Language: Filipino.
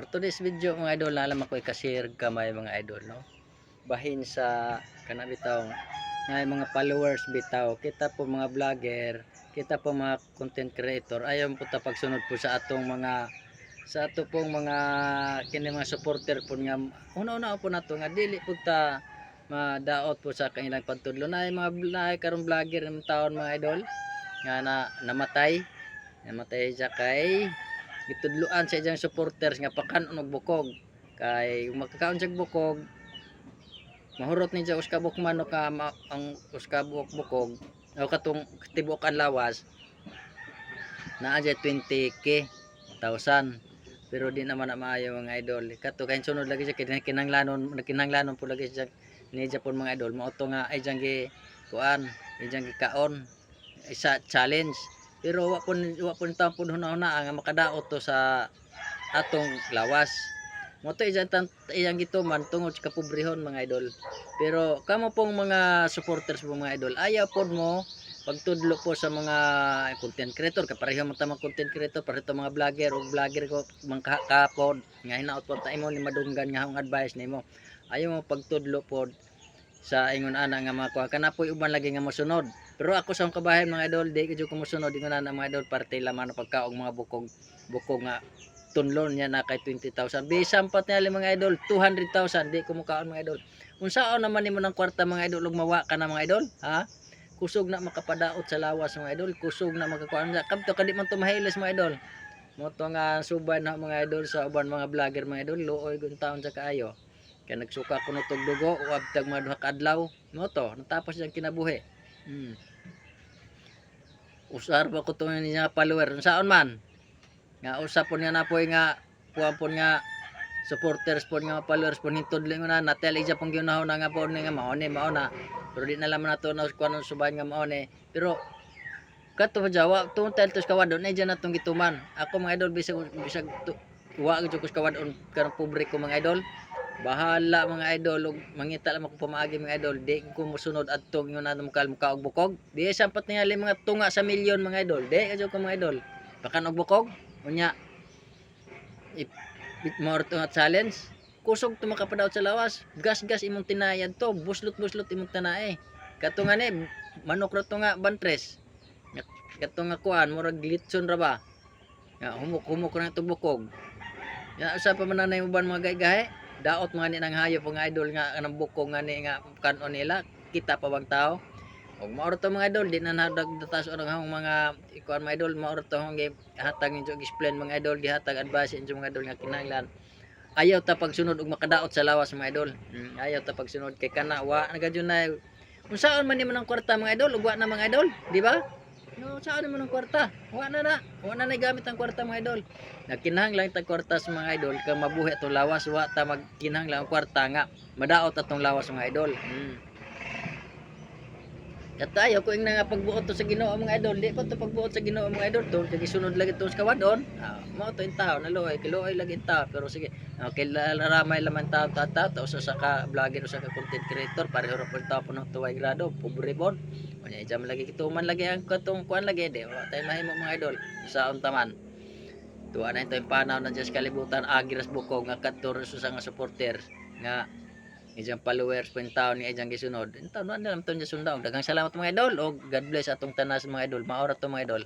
For today's video mga idol, alam ako i-share kamay mga idol, no? Bahin sa kana bitaw nga mga followers bitaw, kita po mga vlogger, kita po mga content creator, ayon po ta pagsunod po sa atong mga sa ato pong mga kini mga supporter po nga una-una po nato nga dili po ta madaot po sa kanilang pagtudlo na mga karong vlogger ng taon mga idol nga namatay siya kay gitudloan sa iyang supporters nga pakanon og bukog kay magkakaon siya bukog mahurot ni siya uskabok manok ka ang uskabok bukog o katong tibukan lawas naa siya 20k thousand pero di naman na maayo mga idol kato kay sunod lagi siya kinahanglanon po lagi siya ni Japon mga idol mao to nga ay gi kuan ijang gikaon isa challenge pero wa pon ta pud hunahuna nga makadaot to sa atong lawas mo to iyang gituman tungod sa kapobrehon mga idol pero kamo pong mga supporters po mga idol ayaw pod mo pagtudlo po sa mga content creator kapareho man ta mga content creator pareho ta mga vlogger ko mga kapod nga hinaot po ta imo ni madunggan nga akong advice nimo ayaw mo pagtudlo pod sa ingon ana nga mga kuha kana po'y uban lagi nga mosunod pero ako sa kabahin mga idol di ko jud mosunod ingon ana mga idol parte laman pagkaog mga bukog nga tunlon niya na kay 20,000 bisan pat niya mga idol 200,000 di ko mukaon mga idol unsaon naman nimo ng kwarta mga idol ug mawa ka na mga idol ha kusog na makapadaot sa lawas mga idol kusog na makakuan sa kadto kadi man to mahilis mga idol mo to nga subay na mga idol sa uban mga vlogger mga idol luoy gun taon sa kaayo kaya nagsuka ko no tog dugo o abtag mga duha ka adlaw mo to natapos yang kinabuhi usar ba ko to niya follower unsaon man nga usa pon nga napoy nga puan pon nga supporters pon nga followers pon hintod lingon na natel ija pong ginahon nga pon nga mao na pero di na lamang nato na kuan subayan nga mao ni pero kato jawa tungod tel tos kawadon ay diyan natong gituman ako mga idol bisag wa gyud ko kawadon karang pobre ko mga idol bahala mga idol ug mangita lang ako pamaagi mga idol di ko mosunod adto ingon na mukha og bukog di sampat ningali mga tunga sa milyon mga idol di kadyo ko mga idol pakan og bukog unya more to challenge kusog to makapadaot sa lawas gas imong tinayad to buslot imong tanae kato nga ni manok ra to nga bantres kato nga kuan murag litson ra ba nga humok ra to bukog ya usa pa man nanay mo ban mga gay-gahe daot mga ni nang hayop mga idol nga anang bukog nga ni nga kanon nila kita pa bang tao og mao to mga idol di na nadagdatas ang mga ikuan mga idol mao to hong gihatag ninyo explain mga idol gihatag advice ninyo mga idol nga kinahanglan ayaw ta pagsunod og makadaot sa lawas mga idol ayaw ta pagsunod kay kana wa nagadyo na unsaon man nimo ng kwarta mga idol ug wa na mga idol di ba no saan mo ng kwarta wa na gamit ang kwarta mga idol nagkinahanglan tag kwarta sa mga idol kay mabuhi atong lawas wa ta magkinahanglan ang kwarta nga madaot atong lawas mga idol katayo ko ing nga pagbuot to sa Ginoo mga idol di pa to pagbuot sa Ginoo mga idol to kay sunod lagi to sa kawadon mao to in tao naluoy kiluoy lagi in tao pero sige okay laramay laman tao tata usa sa ka vlogger usa ka content creator pareho ra pud tao puno tuway grado pobre bon unya jam lagi kituman lagi ang katong kuan lagi di wa tay mahimo mga idol sa untaman tuwa na ito yung panaw na just kalibutan agiras bukog nga kadto sa nga supporters nga ijang followers po yung taon ni ijang gisunod. Yung taon na naman ito niya sundaw. Daghang salamat mga idol. O God bless atong tanas mga idol. Maorat to mga idol.